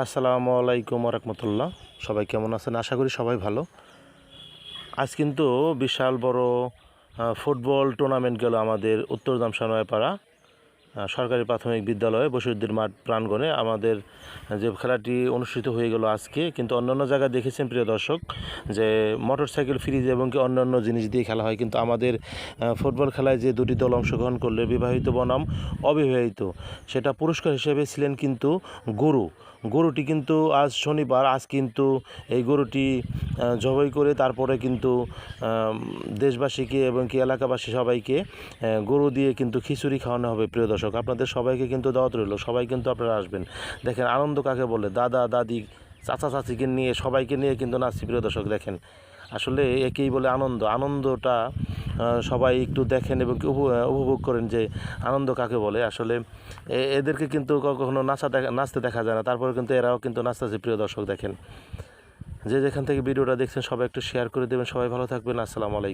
আসসালামু আলাইকুম রহমতুল্লাহ। সবাই কেমন আছেন? আশা করি সবাই ভালো। আজ কিন্তু বিশাল বড় ফুটবল টুর্নামেন্ট গেল আমাদের উত্তরদাম সানোয়াপাড়া সরকারি প্রাথমিক বিদ্যালয়ে বশিরউদ্দিন মাঠ প্রাঙ্গণে। আমাদের যে খেলাটি অনুষ্ঠিত হয়ে গেল আজকে, কিন্তু অন্যান্য জায়গায় দেখেছেন প্রিয় দর্শক যে মোটরসাইকেল, ফ্রিজ এবং কি অন্যান্য জিনিস দিয়ে খেলা হয়, কিন্তু আমাদের ফুটবল খেলায় যে দুটি দল অংশগ্রহণ করলে, বিবাহিত বনাম অবিবাহিত, সেটা পুরস্কার হিসেবে ছিলেন কিন্তু গরুটি কিন্তু আজ শনিবার, আজ কিন্তু এই গরুটি জবাই করে তারপরে কিন্তু দেশবাসীকে এবং কি এলাকাবাসী সবাইকে গরু দিয়ে কিন্তু খিচুড়ি খাওয়ানো হবে। প্রিয় দর্শক, আপনাদের সবাইকে কিন্তু দাওয়াত রইল, সবাই কিন্তু আপনারা আসবেন। দেখেন আনন্দ কাকে বলে, দাদা দাদি চাচা চাচিকে নিয়ে সবাইকে নিয়ে কিন্তু নাচছি। প্রিয় দর্শক দেখেন, আসলে একেই বলে আনন্দ। আনন্দটা সবাই একটু দেখেন এবং উপভোগ করেন যে আনন্দ কাকে বলে। আসলে এদেরকে কিন্তু কখনো নাচতে দেখা যায় না, তারপরে কিন্তু এরাও কিন্তু নাচতেছে। প্রিয় দর্শক দেখেন, যে যেখান থেকে ভিডিওটা দেখছেন সবাই একটু শেয়ার করে দেবেন। সবাই ভালো থাকবেন। আসসালামু আলাইকুম।